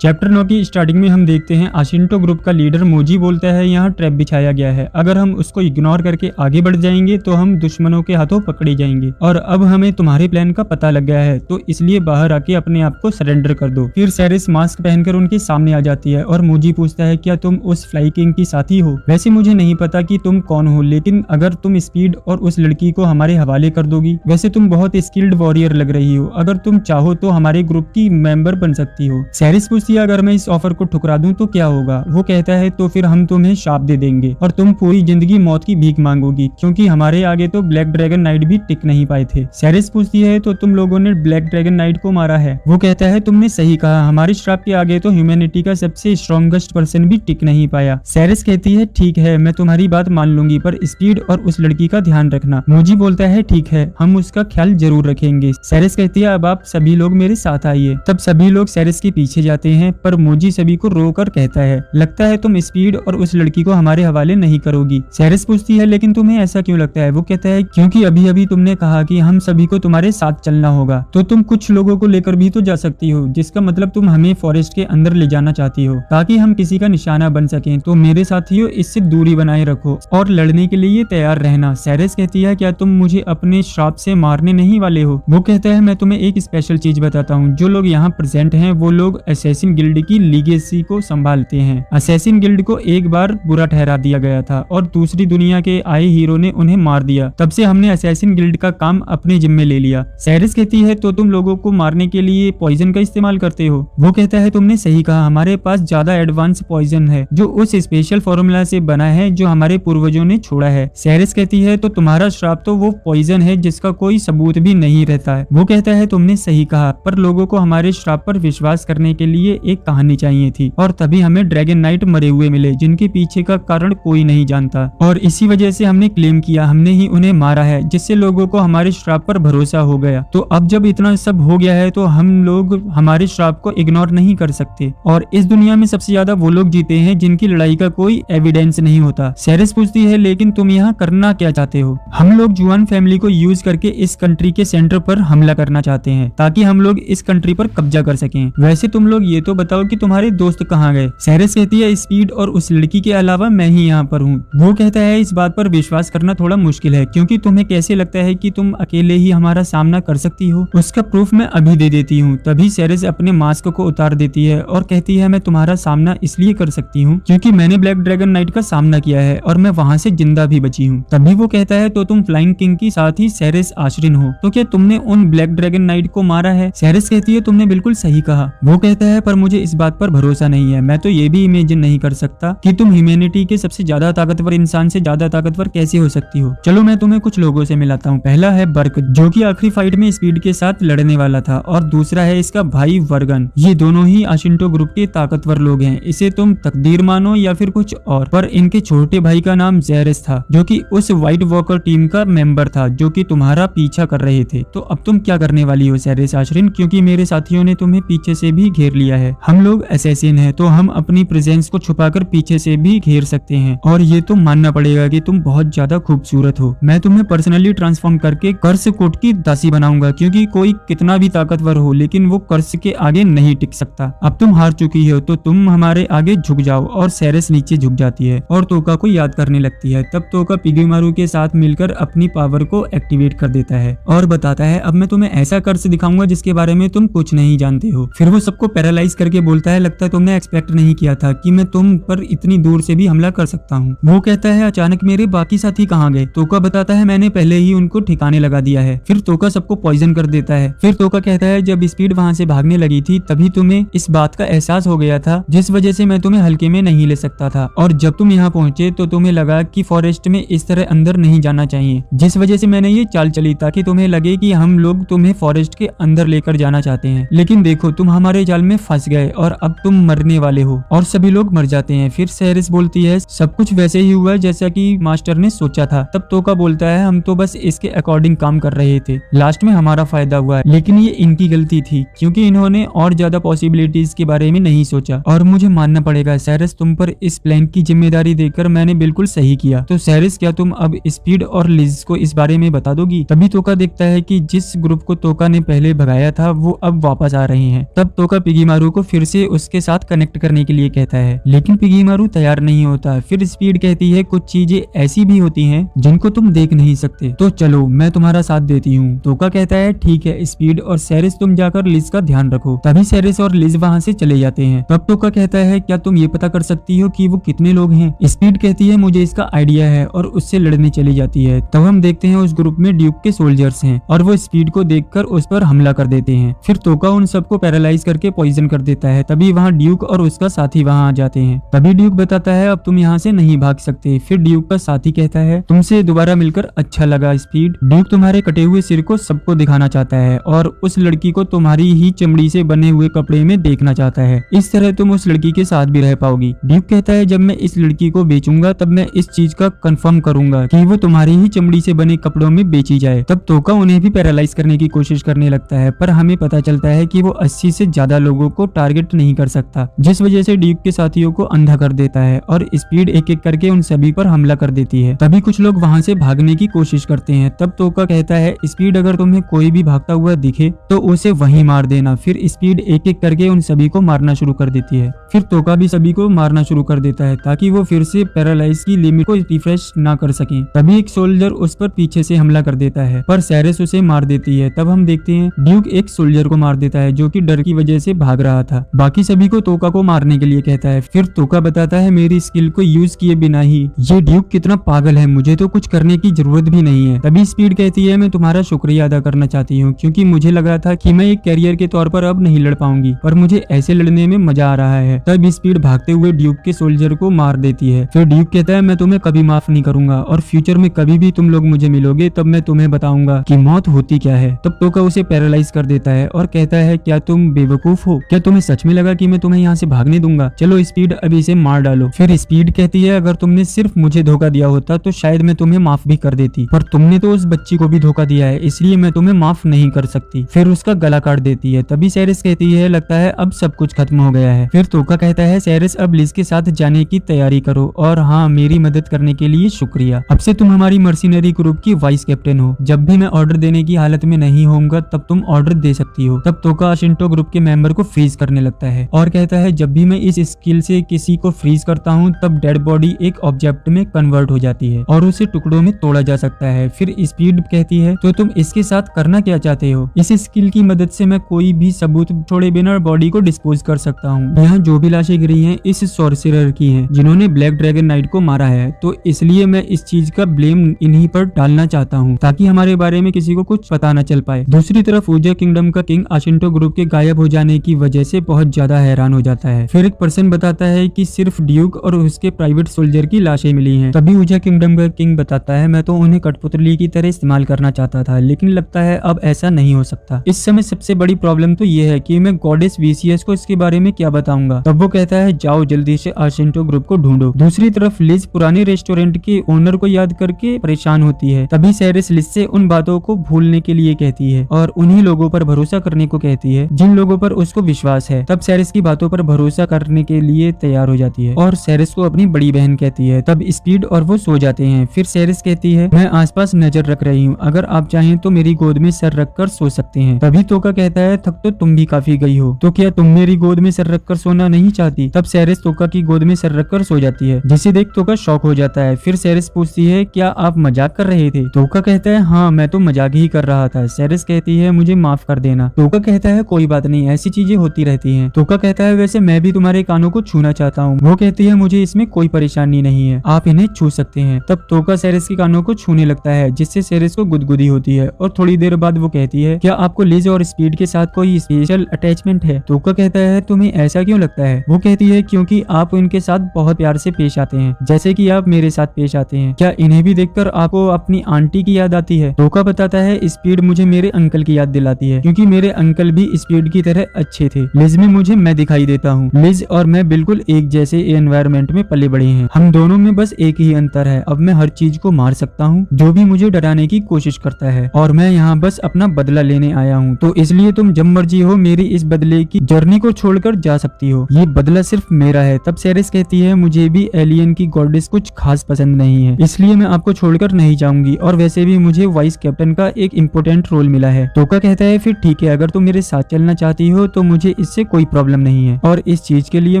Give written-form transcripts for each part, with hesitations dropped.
Chapter 9 की starting में हम देखते हैं आशिंटो ग्रुप का लीडर मोजी बोलता है यहाँ ट्रैप बिछाया गया है, अगर हम उसको इग्नोर करके आगे बढ़ जाएंगे तो हम दुश्मनों के हाथों पकड़े जाएंगे और अब हमें तुम्हारे प्लान का पता लग गया है, तो इसलिए बाहर आके अपने आप को सरेंडर कर दो। फिर सेरिस मास्क पहनकर उनके सामने आ जाती है और मोजी पूछता है क्या तुम उस फ्लाई किंग की साथी हो? वैसे मुझे नहीं पता कि तुम कौन हो, लेकिन अगर तुम स्पीड और उस लड़की को हमारे हवाले कर दोगी, वैसे तुम बहुत स्किल्ड वॉरियर लग रही हो, अगर तुम चाहो तो हमारे ग्रुप की मेंबर बन सकती हो। सेरिस पूछती है अगर मैं इस ऑफर को ठुकरा दूं तो क्या होगा? वो कहता है तो फिर हम तुम्हें शाप दे देंगे और तुम पूरी जिंदगी मौत की भीख मांगोगी, क्योंकि हमारे आगे तो ब्लैक ड्रैगन नाइट भी टिक नहीं पाए थे। सेरिस पूछती है तो तुम लोगों ने ब्लैक ड्रैगन नाइट को मारा है? वो कहता है तुमने सही कहा, हमारे श्राप के आगे तो ह्यूमैनिटी का सबसे स्ट्रॉन्गेस्ट पर्सन भी टिक नहीं पाया। सेरिस कहती है ठीक है, मैं तुम्हारी बात मान लूंगी, पर स्पीड और उस लड़की का ध्यान रखना। मोजी बोलता है ठीक है, हम उसका ख्याल जरूर रखेंगे। सेरिस कहती है अब आप सभी लोग मेरे साथ आइए। तब सभी लोग सेरिस के पीछे जाते हैं, पर मोजी सभी को रोकर कहता है लगता है तुम स्पीड और उस लड़की को हमारे हवाले नहीं करोगी। सेरिस पूछती है लेकिन तुम्हें ऐसा क्यों लगता है? वो कहता है क्योंकि अभी अभी तुमने कहा कि हम सभी को तुम्हारे साथ चलना होगा, तो तुम कुछ लोगों को लेकर भी तो जा सकती हो, जिसका मतलब तुम हमें फॉरेस्ट के अंदर ले जाना चाहती हो ताकि हम किसी का निशाना बन सकें। तो मेरे साथियों इससे दूरी बनाए रखो और लड़ने के लिए तैयार रहना। सेरिस कहती है क्या तुम मुझे अपने श्राप से मारने नहीं वाले हो? वो कहता है मैं तुम्हें एक स्पेशल चीज बताता हूँ, जो लोग यहाँ प्रेजेंट हैं वो लोग असैसिन गिल्ड की लीगेसी को संभालते हैं। असैसिन गिल्ड को एक बार बुरा ठहरा दिया गया था और दूसरी दुनिया के आए हीरो ने उन्हें मार दिया, तब से हमने असैसिन गिल्ड का काम अपने जिम्मे ले लिया। सेरिस कहती है तो तुम लोगों को मारने के लिए पॉइजन का इस्तेमाल करते हो? वो कहता है तुमने सही कहा, हमारे पास ज्यादा एडवांस पॉइजन है जो उस स्पेशल फॉर्मूला से बना है जो हमारे पूर्वजों ने छोड़ा है। सेरिस कहती है तो तुम्हारा श्राप तो वो पॉइजन है जिसका कोई सबूत भी नहीं रहता है। वो कहता है तुमने सही कहा, पर लोगों को हमारे श्राप पर विश्वास करने के लिए एक कहानी चाहिए थी और तभी हमें ड्रैगन नाइट मरे हुए मिले जिनके पीछे का कारण कोई नहीं जानता, और इसी वजह से हमने क्लेम किया हमने ही उन्हें मारा है, जिससे लोगों को हमारे श्राप पर भरोसा हो गया। तो अब जब इतना सब हो गया है तो हम लोग हमारे श्राप को इग्नोर नहीं कर सकते, और इस दुनिया में सबसे ज्यादा वो लोग जीते हैं जिनकी लड़ाई का कोई एविडेंस नहीं होता। सेरिस पूछती है लेकिन तुम यहाँ करना क्या चाहते हो? हम लोग जुआन फैमिली को यूज करके इस कंट्री के सेंटर पर हमला करना चाहते हैं ताकि हम लोग इस कंट्री पर कब्जा कर सकें। वैसे तुम लोग ये तो बताओ कि तुम्हारे दोस्त कहाँ गए? सेरिस कहती है स्पीड और उस लड़की के अलावा मैं ही यहाँ पर हूँ। वो कहता है इस बात पर विश्वास करना थोड़ा मुश्किल है, क्योंकि तुम्हें कैसे लगता है कि तुम अकेले ही हमारा सामना कर सकती हो? उसका प्रूफ मैं अभी दे देती हूँ। तभी सेरिस अपने मास्क को उतार देती है और कहती है मैं तुम्हारा सामना इसलिए कर सकती हूँ क्योंकि मैंने ब्लैक ड्रैगन नाइट का सामना किया है और मैं वहाँ से जिंदा भी बची हूँ। तभी वो कहता है तो तुम फ्लाइंग किंग की साथ ही सेरिस आश्रिन हो, तो क्या तुमने उन ब्लैक ड्रैगन नाइट को मारा है? सेरिस कहती है तुमने बिल्कुल सही कहा। वो कहता है पर मुझे इस बात पर भरोसा नहीं है, मैं तो ये भी इमेजिन नहीं कर सकता कि तुम ह्यूमैनिटी के सबसे ज्यादा ताकतवर इंसान से ज्यादा ताकतवर कैसे हो सकती हो। चलो मैं तुम्हें कुछ लोगों से मिलाता हूँ। पहला है बर्क, जो कि आखिरी फाइट में स्पीड के साथ लड़ने वाला था, और दूसरा है इसका भाई वर्गन। ये दोनों ही आशिंटो ग्रुप के ताकतवर लोग हैं, इसे तुम तकदीर मानो या फिर कुछ और, पर इनके छोटे भाई का नाम जेरिस था जो कि उस व्हाइट वॉकर टीम का मेंबर था जो कि तुम्हारा पीछा कर रहे थे। तो अब तुम क्या करने वाली हो सेरिस आश्रिन, क्योंकि मेरे साथियों ने तुम्हें पीछे से भी घेर लिया है। हम लोग असैसिन हैं तो हम अपनी प्रेजेंस को छुपाकर पीछे से भी घेर सकते हैं, और ये तो मानना पड़ेगा कि तुम बहुत ज्यादा खूबसूरत हो। मैं तुम्हें पर्सनली ट्रांसफॉर्म करके कर्स कोट की दासी बनाऊंगा, क्योंकि कोई कितना भी ताकतवर हो लेकिन वो कर्स के आगे नहीं टिक सकता। अब तुम हार चुकी हो तो तुम हमारे आगे झुक जाओ। और सेरिस नीचे झुक जाती है और तोका को याद करने लगती है। तब तोका पिगीमारू के साथ मिलकर अपनी पावर को एक्टिवेट कर देता है और बताता है अब मैं तुम्हें ऐसा कर्स दिखाऊंगा जिसके बारे में तुम कुछ नहीं जानते हो। फिर वो सबको पैरालाइज करके बोलता है लगता है तुमने एक्सपेक्ट नहीं किया था कि मैं तुम पर इतनी दूर से भी हमला कर सकता हूँ। वो कहता है अचानक मेरे बाकी साथी कहाँ गए? तोका बताता है मैंने पहले ही उनको ठिकाने लगा दिया है। फिर तोका सबको पॉइजन कर देता है। फिर तोका कहता है जब स्पीड वहाँ से भागने लगी थी तभी तुम्हें इस बात का एहसास हो गया था, जिस वजह से मैं तुम्हें हल्के में नहीं ले सकता था, और जब तुम यहाँ पहुँचे तो तुम्हें लगा कि फॉरेस्ट में इस तरह अंदर नहीं जाना चाहिए, जिस वजह से मैंने ये चाल चली ताकि तुम्हें लगे कि हम लोग तुम्हें फॉरेस्ट के अंदर लेकर जाना चाहते हैं। लेकिन देखो तुम हमारे जाल में फंस गए और अब तुम मरने वाले हो, और सभी लोग मर जाते हैं। फिर सेरिस बोलती है सब कुछ वैसे ही हुआ जैसा कि मास्टर ने सोचा था। तब तोका बोलता है हम तो बस इसके अकॉर्डिंग काम कर रहे थे, लास्ट में हमारा फायदा हुआ, लेकिन ये इनकी गलती थी क्योंकि इन्होंने और ज्यादा पॉसिबिलिटीज के बारे में नहीं सोचा, और मुझे मानना पड़ेगा सेरिस तुम पर इस प्लान की जिम्मेदारी देकर मैंने बिल्कुल सही किया। तो सेरिस क्या तुम अब स्पीड और लिज को इस बारे में बता दोगी? तभी तोका देखता है कि जिस ग्रुप को तोका ने पहले भगाया था वो अब वापस आ रहे हैं। तब तोका पिगीमारू पिगीमारू को फिर से उसके साथ कनेक्ट करने के लिए कहता है, लेकिन पिगीमारू तैयार नहीं होता। फिर स्पीड कहती है कुछ चीजें ऐसी भी होती हैं जिनको तुम देख नहीं सकते, तो चलो मैं तुम्हारा साथ देती हूँ। तोका कहता है ठीक है स्पीड, और सेरिस तुम जाकर लिज का ध्यान रखो। तभी सेरिस और लिज वहाँ से चले जाते हैं। तब तोका कहता है क्या तुम ये पता कर सकती हो कि वो कितने लोग हैं? स्पीड कहती है मुझे इसका आइडिया है, और उससे लड़ने चली जाती है। तब हम देखते हैं उस ग्रुप में ड्यूक के सोल्जर्स हैं और वो स्पीड को देखकर उस पर हमला कर देते हैं। फिर तोका उन सबको पैरालाइज करके पॉइजन कर देता है। तभी वहाँ ड्यूक और उसका साथी वहाँ आ जाते हैं। तभी ड्यूक बताता है अब तुम यहाँ से नहीं भाग सकते। फिर ड्यूक का साथी कहता है तुमसे दोबारा मिलकर अच्छा लगा स्पीड। ड्यूक तुम्हारे कटे हुए सिर को सबको दिखाना चाहता है और उस लड़की को तुम्हारी ही चमड़ी से बने हुए कपड़े में देखना चाहता है। इस तरह तुम उस लड़की के साथ भी रह पाओगी। ड्यूक कहता है जब मैं इस लड़की को बेचूंगा तब मैं इस चीज का कंफर्म करूंगा कि वो तुम्हारी ही चमड़ी से बने कपड़ों में बेची जाए। तब तोका उन्हें भी पैरालाइज करने की कोशिश करने लगता है, पर हमें पता चलता है कि वो 80 से ज्यादा लोगों को टारगेट नहीं कर सकता, जिस वजह से ड्यूक के साथियों को अंधा कर देता है और स्पीड एक एक करके उन सभी पर हमला कर देती है। तभी कुछ लोग वहाँ से भागने की कोशिश करते हैं। तब तोका कहता है स्पीड अगर तुम्हें कोई भी भागता हुआ दिखे तो उसे वहीं मार देना। फिर स्पीड एक एक करके उन सभी को मारना शुरू कर देती है। फिर तोका भी सभी को मारना शुरू कर देता है ताकि वो फिर से पैरालाइज की लिमिट को रिफ्रेश ना कर सके। तभी एक सोल्जर उस पर पीछे से हमला कर देता है, पर सेरिस उसे मार देती है। तब हम देखते हैं ड्यूक एक सोल्जर को मार देता है जो कि डर की वजह से भाग रहा था। बाकी सभी को तोका को मारने के लिए कहता है। फिर तोका बताता है मेरी स्किल को यूज किए बिना ही ये ड्यूक कितना पागल है, मुझे तो कुछ करने की जरूरत भी नहीं है। तभी स्पीड कहती है मैं तुम्हारा शुक्रिया अदा करना चाहती हूँ क्योंकि मुझे लग रहा था कि मैं एक कैरियर के तौर पर अब नहीं लड़ पाऊंगी, पर मुझे ऐसे लड़ने में मजा आ रहा है। तब स्पीड भागते हुए ड्यूक के सोल्जर को मार देती है। फिर ड्यूक कहता है मैं तुम्हें कभी माफ नहीं करूंगा और फ्यूचर में कभी भी तुम लोग मुझे मिलोगे तब मैं तुम्हें बताऊंगा कि मौत होती क्या है। तब तोका उसे पैरालाइज कर देता है और कहता है क्या तुम बेवकूफ हो? क्या तुम्हें सच में लगा कि मैं तुम्हें यहाँ से भागने दूंगा? चलो स्पीड अभी इसे मार डालो। फिर स्पीड कहती है अगर तुमने सिर्फ मुझे धोखा दिया होता तो शायद मैं तुम्हें माफ भी कर देती, पर तुमने तो उस बच्ची को भी धोखा दिया है इसलिए मैं तुम्हें माफ नहीं कर सकती। फिर उसका गला काट देती है। तभी सेरिस कहती है लगता है अब सब कुछ खत्म हो गया है। फिर तोका कहता है सेरिस अब लिज के साथ जाने की तैयारी करो और हाँ मेरी मदद करने के लिए शुक्रिया। अब से तुम हमारी मर्सिनरी ग्रुप की वाइस कैप्टन हो। जब भी मैं ऑर्डर देने की हालत में नहीं होऊंगा तब तुम ऑर्डर दे सकती हो। तब तोका आशिंटो ग्रुप के मेंबर को फ्रीज करने लगता है और कहता है जब भी मैं इस स्किल से किसी को फ्रीज करता हूँ तब डेड बॉडी एक ऑब्जेक्ट में कन्वर्ट हो जाती है और उसे टुकड़ों में तोड़ा जा सकता है। फिर स्पीड कहती है तो तुम इसके साथ करना क्या चाहते हो? इस स्किल की मदद से मैं कोई भी सबूत छोड़े बिना बॉडी को डिस्पोज कर सकता हूँ। यहाँ जो भी लाशें गिरी हैं इस सॉर्सरर की हैं जिन्होंने ब्लैक ड्रैगन नाइट को मारा है, तो इसलिए मैं इस चीज का ब्लेम इन्हीं पर डालना चाहता हूँ ताकि हमारे बारे में किसी को कुछ पता न चल पाए। दूसरी तरफ ऊजा किंगडम का किंग आशिंटो ग्रुप के गायब हो जाने की वजह से बहुत ज्यादा हैरान हो जाता है। फिर एक पर्सन बताता है कि सिर्फ ड्यूक और उसके प्राइवेट सोल्जर की लाशें मिली हैं। तभी ऊजा किंगडम का किंग बताता है मैं तो उन्हें कठपुतली की तरह इस्तेमाल करना चाहता था लेकिन लगता है अब ऐसा नहीं हो सकता। इस समय सबसे बड़ी प्रॉब्लम तो ये है कि मैं गॉडेस वीसीएस को इसके बारे में क्या बताऊंगा। तब वो कहता है जाओ जल्दी से आशिंटो ग्रुप को ढूंढो। दूसरी तरफ लिज पुराने रेस्टोरेंट के ओनर को याद करके परेशान होती है। तभी सेरिस लिज से उन बातों को भूलने के लिए कहती है और उन्हीं लोगों पर भरोसा करने को कहती है जिन लोगों पर उसको विश्वास है। तब सेरिस की बातों पर भरोसा करने के लिए तैयार हो जाती है और सेरिस को अपनी बड़ी बहन कहती है। तब स्पीड और वो सो जाते हैं। फिर सेरिस कहती है मैं आसपास नजर रख रही हूँ, अगर आप चाहें तो मेरी गोद में सर रखकर सो सकते हैं। तभी तोका कहता है थक तो तुम भी काफी गई हो, तो क्या तुम मेरी गोद में सर रखकर सोना नहीं चाहती? तब सेरिस तोका की गोद में सर रखकर सो जाती है जिसे देख तोका शॉक हो जाता है। फिर सेरिस पूछती है क्या आप मजाक कर रहे थे? तोका कहता है हाँ मैं तो मजाक ही कर रहा था। सेरिस कहती है मुझे माफ कर देना। तोका कहता है कोई बात नहीं, ऐसी चीजें होती रहती हैं। तोका कहता है वैसे मैं भी तुम्हारे कानों को छूना चाहता हूँ। वो कहती है मुझे इसमें कोई परेशानी नहीं है, आप इन्हें छू सकते हैं। तब तोका सेरिस के कानों को छूने लगता है जिससे सेरिस को गुदगुदी होती है और थोड़ी देर बाद वो कहती है क्या आपको लिज और स्पीड के साथ कोई स्पेशल अटैचमेंट है? तोका कहता है तुम्हें ऐसा क्यों लगता है? वो कहती है क्योंकि आप उनके साथ बहुत प्यार से पेश आते हैं जैसे कि आप मेरे साथ पेश आते हैं। क्या इन्हें भी देखकर आपको अपनी आंटी की याद आती है? तोका बताता है स्पीड मुझे मेरे अंकल की याद दिलाती है क्योंकि मेरे अंकल भी स्पीड की तरह अच्छे थे। लिज में मुझे मैं दिखाई देता हूँ। लिज और मैं बिल्कुल एक जैसे एनवायरमेंट में पले बड़े हैं, हम दोनों में बस एक ही अंतर है, अब मैं हर चीज को मार सकता हूँ जो भी मुझे डराने की कोशिश करता है और मैं यहाँ बस अपना बदला लेने आया हूँ, तो इसलिए तुम जब मर्जी हो मेरी इस बदले की जर्नी को छोड़कर जा सकती हो, ये बदला सिर्फ मेरा है। तब सेरिस कहती है मुझे भी एलियन की गॉडेस कुछ खास पसंद नहीं है इसलिए मैं आपको छोड़कर नहीं जाऊंगी और वैसे भी मुझे वाइस कैप्टन का एक इम्पोर्टेंट रोल मिला है। तोका कहता है फिर ठीक है, अगर तुम मेरे साथ चलना चाहती हो तो मुझे इससे कोई प्रॉब्लम नहीं है और इस चीज के लिए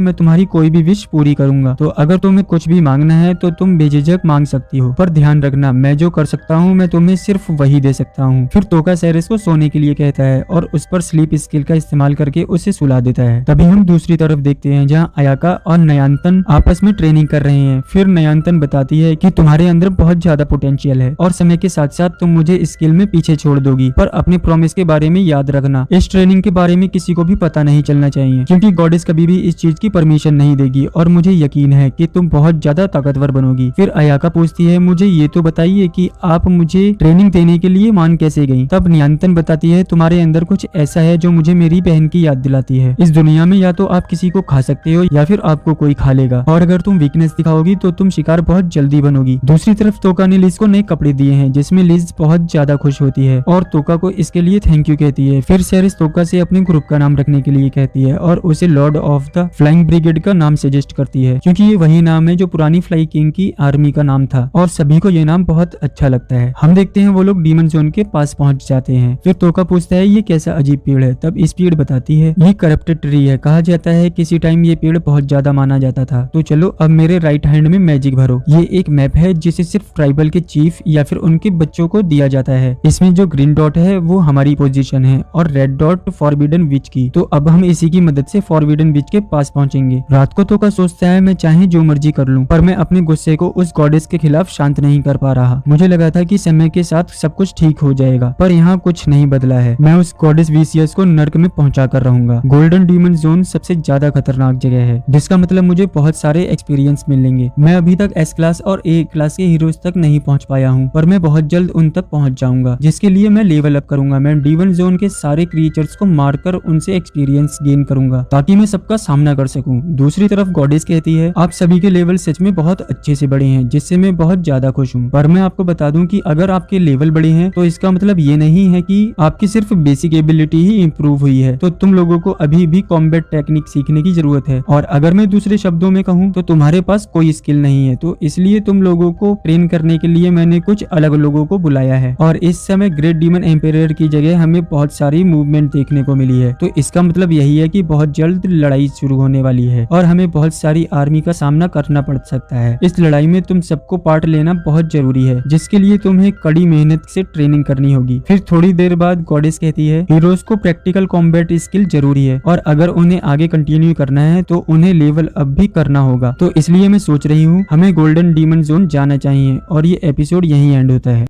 मैं तुम्हारी कोई भी विश पूरी करूंगा। तो अगर तुम्हें कुछ भी मांगना है तो तुम बेझिझक मांग सकती हो, पर ध्यान रखना मैं जो कर सकता हूँ मैं तुम्हें सिर्फ वही दे सकता हूँ। फिर तोका सेरेस को सोने के लिए कहता है और उस पर स्लीप स्किल का इस्तेमाल करके उसे सुला देता है। तभी हम दूसरी तरफ देखते हैं जहाँ अयाका और नयांतन आपस में ट्रेनिंग कर रहे हैं। फिर नयांतन बताती है कि तुम्हारे अंदर बहुत ज्यादा पोटेंशियल है और समय के साथ साथ तुम मुझे स्किल में पीछे छोड़ दोगी, पर अपने प्रॉमिस के बारे में याद रखना। इस ट्रेनिंग के बारे में किसी को भी पता नहीं चलना चाहिए क्योंकि गॉडेस कभी भी इस चीज की परमिशन नहीं देगी और मुझे यकीन है कि तुम बहुत ज्यादा ताकतवर बनोगी। फिर अयाका पूछती है मुझे ये तो बताइए कि आप मुझे ट्रेनिंग देने के लिए मान कैसे गई। तब नयांतन बताती है तुम्हारे अंदर कुछ ऐसा है जो मुझे मेरी बहन की याद दिलाती है। इस दुनिया में या तो आप किसी को खा सकते हो या फिर आपको कोई खा लेगा, और अगर तुम वीकनेस दिखाओगी तो तुम शिकार बहुत जल्दी बनोगी। दूसरी तरफ तोका ने लिज को नए कपड़े दिए हैं जिसमें लिज बहुत ज्यादा खुश होती है और तोका को इसके लिए थैंक यू कहती है। फिर सेरेस तोका से अपने ग्रुप का नाम रखने के लिए कहती है और उसे Lord of the flying brigade का नाम सजेस्ट करती है क्योंकि ये वही नाम है जो पुरानी फ्लाई किंग की आर्मी का नाम था और सभी को ये नाम बहुत अच्छा लगता है। हम देखते हैं वो लोग डीमन जोन के पास पहुंच जाते हैं। फिर तोका पूछता है ये कैसा अजीब पेड़ है। तब इस पेड़ बताती है ये करप्टेड ट्री है, कहा जाता है किसी टाइम ये पेड़ बहुत ज्यादा माना जाता था। तो चलो अब मेरे राइट हैंड में मैजिक भरो। ये एक मैप है जिसे सिर्फ ट्राइबल के चीफ या फिर उनके बच्चों को दिया जाता है। इसमें जो ग्रीन डॉट है वो हमारी पोजीशन है और रेड डॉट फॉरबिडन विच की। तो अब हम इसी की मदद से फॉरबिडन विच के पास पहुंचेंगे। रात को तोका सोचता है मैं चाहे जो मर्जी कर लूं, पर मैं अपने गुस्से को उस गॉडेस के खिलाफ शांत नहीं कर पा रहा। मुझे लगा था कि समय के साथ सब कुछ ठीक हो जाएगा, पर यहाँ कुछ नहीं बदला है। मैं उस गॉडेस वीसियस को नर्क में पहुंचा कर रहूंगा। गोल्डन डीमन जोन सबसे ज्यादा खतरनाक जगह है जिसका मतलब मुझे बहुत सारे एक्सपीरियंस मिलेंगे। मैं अभी तक एस क्लास और ए क्लास के हीरोज तक नहीं पहुंच पाया हूँ, पर मैं बहुत जल्द उन तक पहुंच जाऊंगा जिसके लिए मैं लेवल अप करूंगा। मैं डीमन जोन के सारे क्रिएचर्स को मारकर उनसे एक्सपीरियंस गेन करूंगा ताकि मैं सबका सामना कर सकूं। दूसरी तरफ गॉडेस कहती है आप सभी के लेवल सच में बहुत अच्छे से बड़े हैं जिससे मैं बहुत ज्यादा खुश हूँ, पर मैं आपको बता दूं कि अगर आपके लेवल बड़े हैं तो इसका मतलब ये नहीं है कि आपकी सिर्फ बेसिक एबिलिटी ही इंप्रूव हुई है। तो तुम लोगों को अभी भी कॉम्बैट टेक्निक सीखने की जरूरत है, और अगर मैं दूसरे शब्दों में कहूँ तो तुम्हारे पास कोई स्किल नहीं है। तो इसलिए तुम लोगों को ट्रेन करने के लिए मैंने कुछ अलग लोगों को बुलाया है और इस समय ग्रेट डीमन एम्पायर की जगह हमें बहुत सारी मूवमेंट देखने को मिली है। तो इसका मतलब यही है कि बहुत जल्द लड़ाई शुरू होने वाली है और हमें बहुत सारी आर्मी का सामना करना पड़ सकता है। इस लड़ाई में तुम सबको पार्ट लेना बहुत जरूरी है जिसके लिए तुम्हें कड़ी मेहनत से ट्रेनिंग करनी होगी। फिर थोड़ी देर बाद गॉडेस कहती है हीरोज को प्रैक्टिकल कॉम्बैट स्किल जरूरी है और अगर उन्हें आगे कंटिन्यू करना है तो उन्हें लेवल अप भी करना होगा। तो इसलिए मैं सोच रही हूँ हमें गोल्डन डीमन जोन जाना चाहिए और ये एपिसोड यहीं एंड होता है।